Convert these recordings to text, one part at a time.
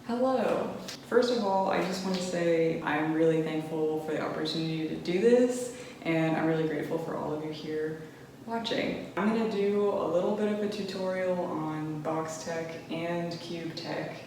Hello. First of all, I just want to say I'm really thankful for the opportunity to do this, and I'm really grateful for all of you here watching. I'm going to do a little bit of a tutorial on box tech and cube tech.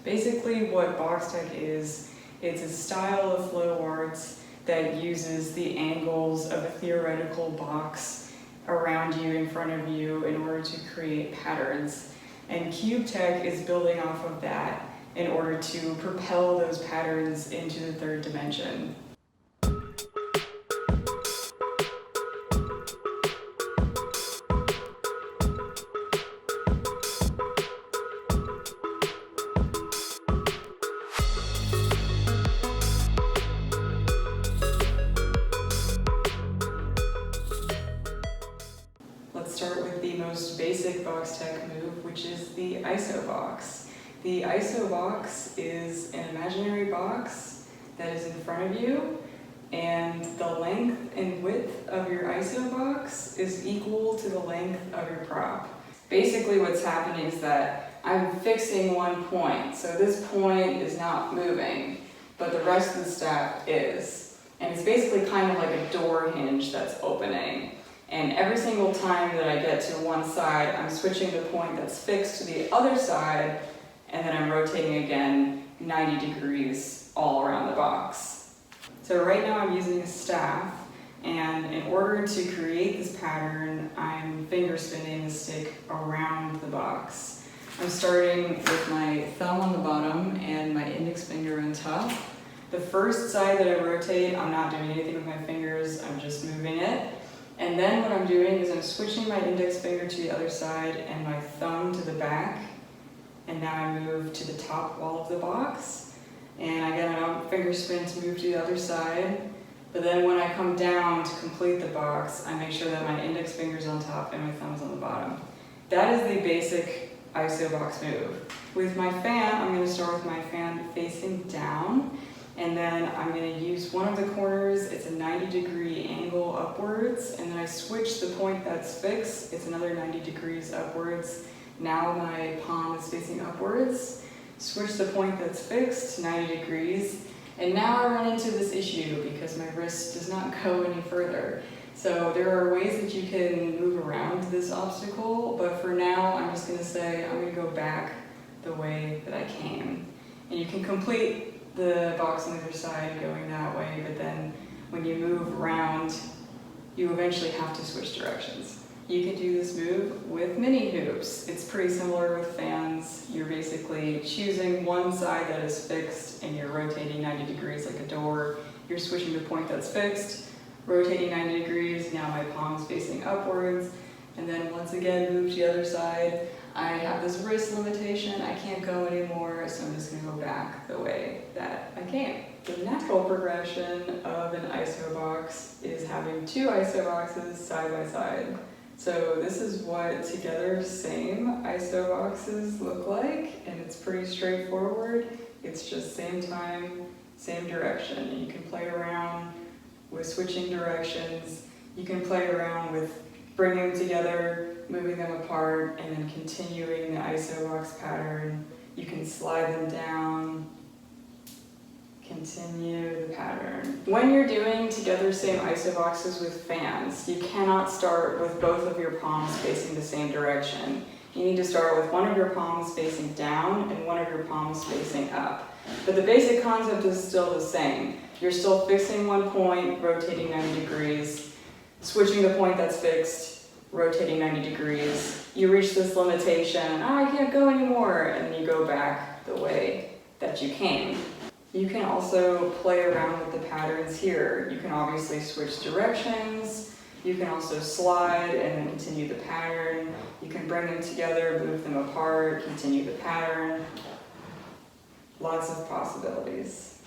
Basically what box tech is, it's a style of flow arts that uses the angles of a theoretical box around you, in front of you, in order to create patterns. And cube tech is building off of that in order to propel those patterns into the third dimension. Let's start with the most basic box tech move, which is the ISO box. The ISO box is an imaginary box that is in front of you, and the length and width of your ISO box is equal to the length of your prop. Basically what's happening is that I'm fixing one point, so this point is not moving, but the rest of the stack is. And it's basically kind of like a door hinge that's opening. And every single time that I get to one side, I'm switching the point that's fixed to the other side, and then I'm rotating again 90 degrees all around the box. So right now I'm using a staff, and in order to create this pattern, I'm finger spinning the stick around the box. I'm starting with my thumb on the bottom and my index finger on top. The first side that I rotate, I'm not doing anything with my fingers, I'm just moving it. And then what I'm doing is I'm switching my index finger to the other side and my thumb to the back. And now I move to the top wall of the box. And again, I don't finger spin to move to the other side. But then when I come down to complete the box, I make sure that my index finger's on top and my thumb's on the bottom. That is the basic ISO box move. With my fan, I'm going to start with my fan facing down. And then I'm going to use one of the corners, it's a 90-degree angle upwards, and then I switch the point that's fixed, it's another 90 degrees upwards. Now my palm is facing upwards, switch the point that's fixed to 90 degrees, and now I run into this issue because my wrist does not go any further. So there are ways that you can move around this obstacle, but for now I'm just going to say I'm going to go back the way that I came. And you can complete the box on the other side going that way, but then when you move around, you eventually have to switch directions. You can do this move with mini hoops. It's pretty similar with fans. You're basically choosing one side that is fixed and you're rotating 90 degrees like a door. You're switching the point that's fixed, rotating 90 degrees, now my palm is facing upwards, and then once again move to the other side. I have this wrist limitation, I can't go anymore, so I'm just going to go back the way that I came. The natural progression of an ISO box is having two ISO boxes side by side. So this is what together same ISO boxes look like, and it's pretty straightforward. It's just same time, same direction. And you can play around with switching directions. You can play around with bringing them together, moving them apart, and then continuing the ISO box pattern. You can slide them down, continue the pattern. When you're doing together same ISO boxes with fans, you cannot start with both of your palms facing the same direction. You need to start with one of your palms facing down and one of your palms facing up. But the basic concept is still the same. You're still fixing one point, rotating 90 degrees, switching the point that's fixed, rotating 90 degrees. You reach this limitation, I can't go anymore, and you go back the way that you came. You can also play around with the patterns here. You can obviously switch directions. You can also slide and then continue the pattern. You can bring them together, move them apart, continue the pattern. Lots of possibilities.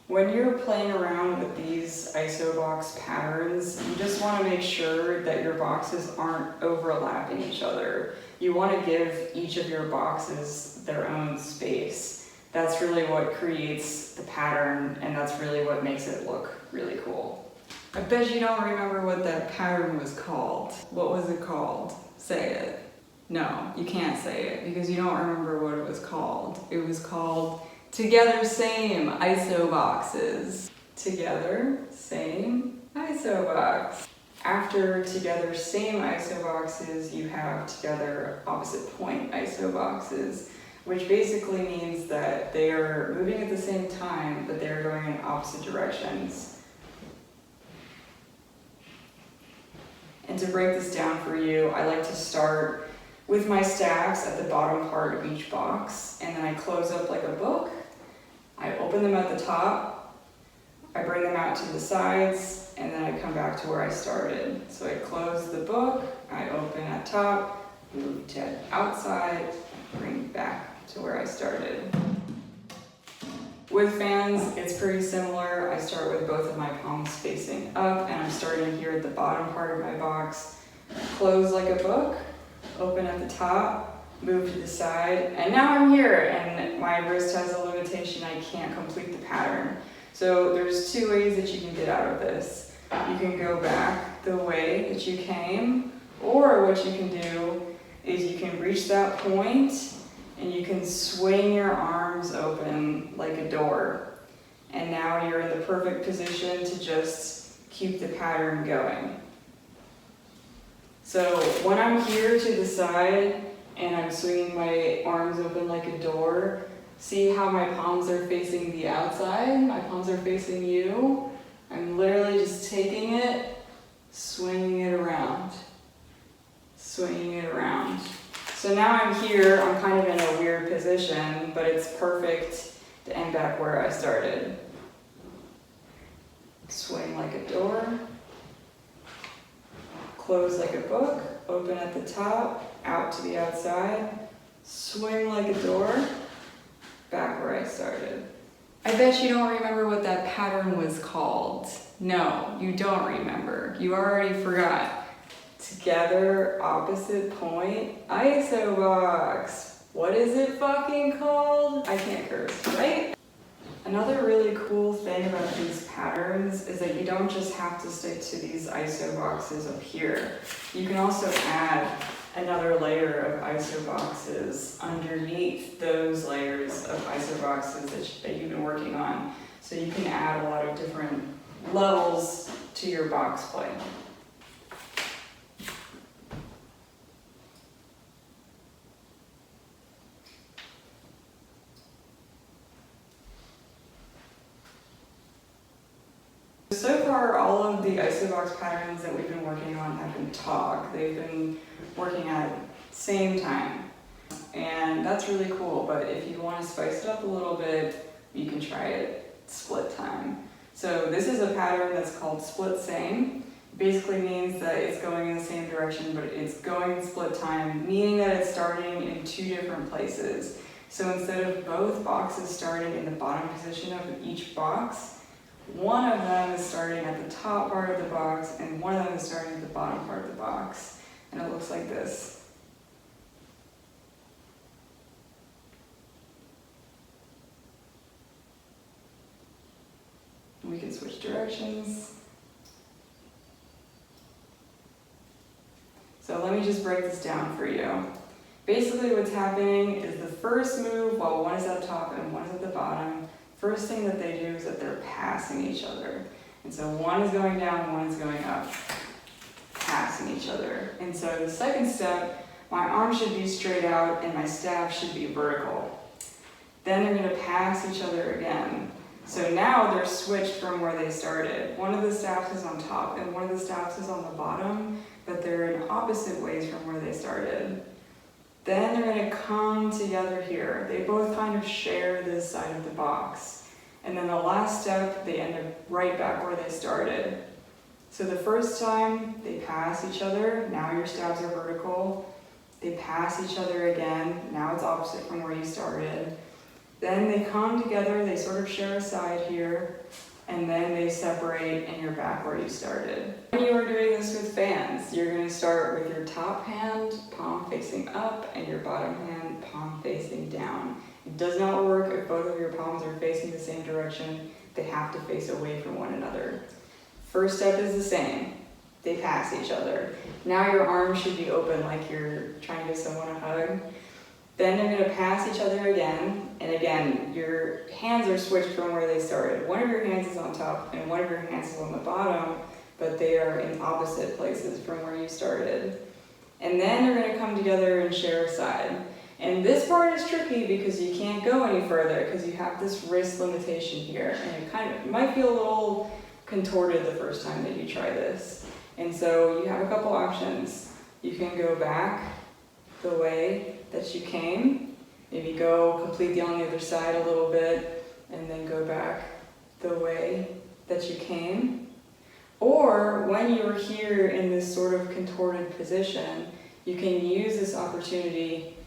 When you're playing around with these ISO box patterns, you just want to make sure that your boxes aren't overlapping each other. You want to give each of your boxes their own space. That's really what creates the pattern, and that's really what makes it look really cool. I bet you don't remember what that pattern was called. What was it called? Say it. No, you can't say it because you don't remember what it was called. It was called Together Same ISO boxes. Together Same ISO box. After Together Same ISO boxes, you have Together Opposite Point ISO boxes, which basically means that they are moving at the same time, but they're going in opposite directions. And to break this down for you, I like to start with my staves at the bottom part of each box, and then I close up like a book. I open them at the top, I bring them out to the sides, and then I come back to where I started. So I close the book, I open at top, move to outside, bring back to where I started. With fans, it's pretty similar. I start with both of my palms facing up, and I'm starting here at the bottom part of my box. Close like a book, open at the top, move to the side, and now I'm here, and my wrist has a limitation. I can't complete the pattern. So there's two ways that you can get out of this. You can go back the way that you came, or what you can do is you can reach that point and you can swing your arms open like a door. And now you're in the perfect position to just keep the pattern going. So when I'm here to the side and I'm swinging my arms open like a door, see how my palms are facing the outside? My palms are facing you. I'm literally just taking it, swinging it around, swinging it around. So now I'm here, I'm kind of in a weird position, but it's perfect to end back where I started. Swing like a door, close like a book, open at the top, out to the outside, swing like a door, back where I started. I bet you don't remember what that pattern was called. No, you don't remember. You already forgot. Together, opposite point, ISO box. What is it fucking called? I can't curse, right? Another really cool thing about these patterns is that you don't just have to stick to these ISO boxes up here. You can also add another layer of ISO boxes underneath those layers of ISO boxes that you've been working on. So you can add a lot of different levels to your box play. So far, all of the isobox patterns that we've been working on have been tog. They've been working at same time. And that's really cool, but if you want to spice it up a little bit, you can try it split time. So this is a pattern that's called split same. Basically means that it's going in the same direction, but it's going in split time, meaning that it's starting in two different places. So instead of both boxes starting in the bottom position of each box, one of them is starting at the top part of the box and one of them is starting at the bottom part of the box. And it looks like this. We can switch directions. So let me just break this down for you. Basically what's happening is the first move, while one is at the top and one is at the bottom, first thing that they do is that they're passing each other. And so one is going down, one is going up, passing each other. And so the second step, my arm should be straight out and my staff should be vertical. Then they're going to pass each other again. So now they're switched from where they started. One of the staffs is on top and one of the staffs is on the bottom, but they're in opposite ways from where they started. Then they're going to come together here. They both kind of share this side of the box. And then the last step, they end up right back where they started. So the first time, they pass each other. Now your stabs are vertical. They pass each other again. Now it's opposite from where you started. Then they come together. They sort of share a side here. And then they separate and you're back where you started. When you are doing this with fans, you're going to start with your top hand, palm facing up, and your bottom hand, palm facing down. It does not work if both of your palms are facing the same direction. They have to face away from one another. First step is the same. they pass each other. Now your arms should be open like you're trying to give someone a hug. Then they're going to pass each other again, and again, your hands are switched from where they started. One of your hands is on top and one of your hands is on the bottom, but they are in opposite places from where you started. And then they're going to come together and share a side. And this part is tricky because you can't go any further because you have this wrist limitation here, and it might feel a little contorted the first time that you try this. And so you have a couple options. You can go back the way that you came, maybe go completely on the other side a little bit, and then go back the way that you came. Or when you're here in this sort of contorted position, you can use this opportunity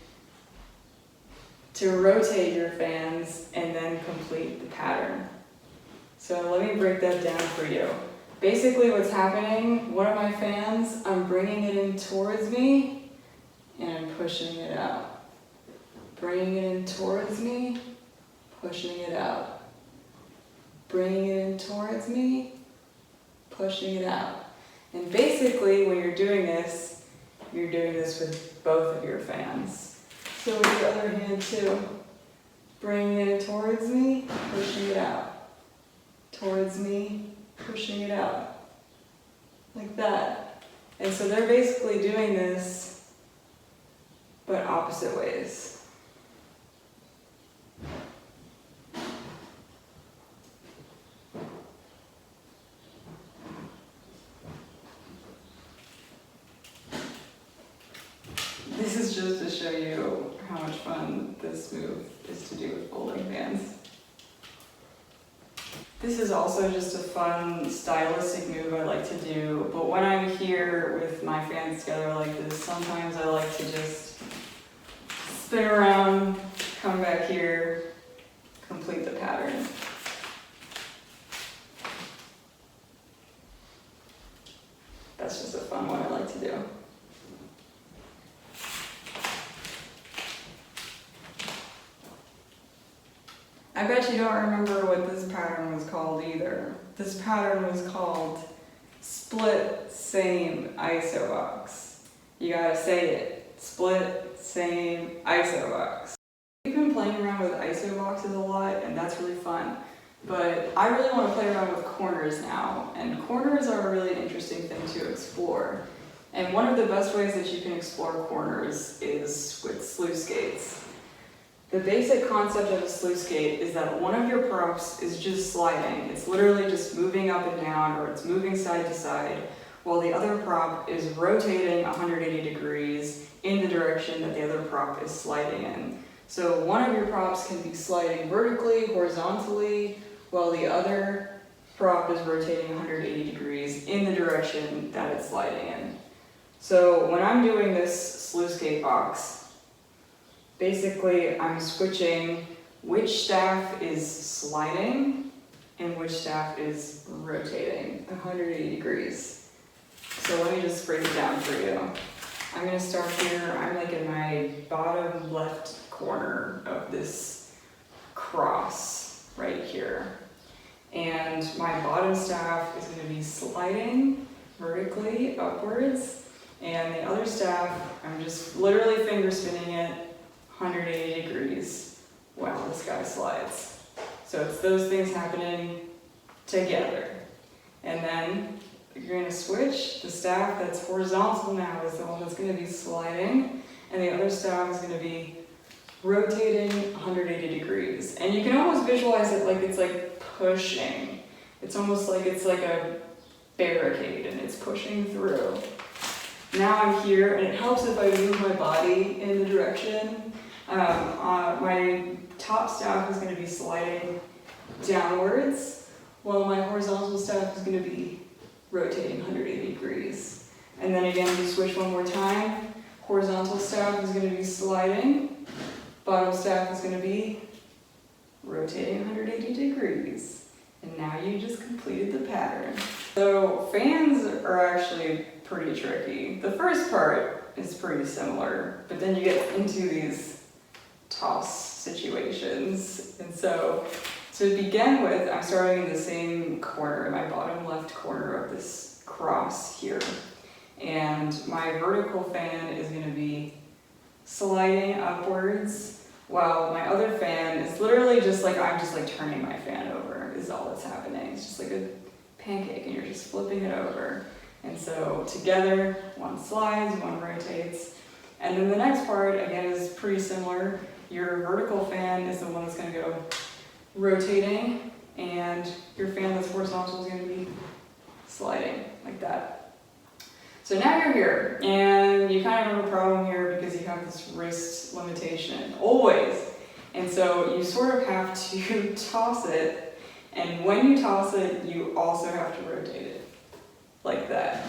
to rotate your fans and then complete the pattern. So let me break that down for you. Basically what's happening, one of my fans, I'm bringing it in towards me and I'm pushing it out. Bringing it in towards me, pushing it out. Bringing it in towards me, pushing it out. And basically when you're doing this with both of your fans. So with your other hand too, bringing it towards me, pushing it out. Towards me, pushing it out. Like that. And so they're basically doing this, but opposite ways. This is just to show you how much fun this move is to do with folding fans. This is also just a fun stylistic move I like to do, but when I'm here with my fans together like this, sometimes I like to just spin around, come back here, complete the pattern. That's just a fun one I like to do. I bet you don't remember what this pattern was called either. This pattern was called split same iso box. You gotta say it. Split same iso box. We've been playing around with iso boxes a lot, and that's really fun. But I really want to play around with corners now, and corners are a really interesting thing to explore. And one of the best ways that you can explore corners is with sluice skates. The basic concept of a sluice skate is that one of your props is just sliding. It's literally just moving up and down, or it's moving side to side, while the other prop is rotating 180 degrees in the direction that the other prop is sliding in. So one of your props can be sliding vertically, horizontally, while the other prop is rotating 180 degrees in the direction that it's sliding in. So when I'm doing this sluice skate box, basically I'm switching which staff is sliding and which staff is rotating 180 degrees. So let me just break it down for you. I'm going to start here. I'm like in my bottom left corner of this cross right here. And my bottom staff is going to be sliding vertically upwards. And the other staff, I'm just literally finger spinning it 180 degrees while this guy slides. So it's those things happening together. And then you're going to switch. The staff that's horizontal now is the one that's going to be sliding, and the other staff is going to be rotating 180 degrees. And you can almost visualize it like it's like pushing. It's almost like it's like a barricade and it's pushing through. Now I'm here, and it helps if I move my body in the direction. My top staff is going to be sliding downwards, while my horizontal staff is going to be rotating 180 degrees. And then again, we switch one more time. Horizontal staff is going to be sliding. Bottom staff is going to be rotating 180 degrees. And now you just completed the pattern. So fans are actually pretty tricky. The first part is pretty similar, but then you get into these toss situations. And so to begin with, I'm starting in the same corner, my bottom left corner of this cross here. And my vertical fan is going to be sliding upwards, while my other fan is literally just like, I'm just like turning my fan over is all that's happening. It's just like a pancake and you're just flipping it over. And so together, one slides, one rotates. And then the next part, again, is pretty similar. Your vertical fan is the one that's going to go rotating, and your fan that's horizontal is going to be sliding like that. So now you're here, and you kind of have a problem here because you have this wrist limitation, always. And so you sort of have to toss it, and when you toss it, you also have to rotate it, like that.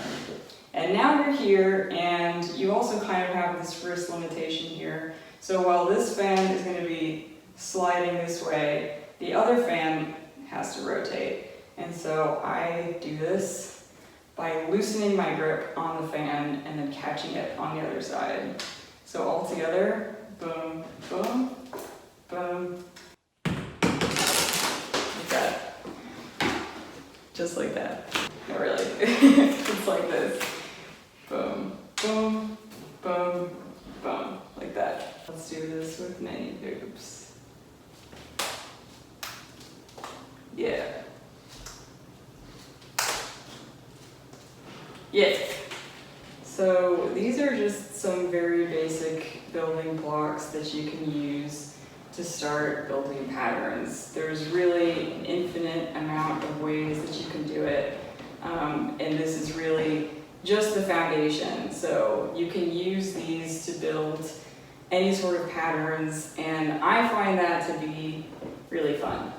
And now you're here, and you also kind of have this wrist limitation here. So while this fan is going to be sliding this way, the other fan has to rotate. And so I do this by loosening my grip on the fan and then catching it on the other side. So all together, boom, boom, boom, like that. Just like that. Not really. It's like this. Boom, boom, boom, boom, like that. Let's do this with many hoops. Yeah. Yeah. So these are just some very basic building blocks that you can use to start building patterns. There's really an infinite amount of ways that you can do it. And this is really just the foundation. So you can use these to build any sort of patterns, and I find that to be really fun.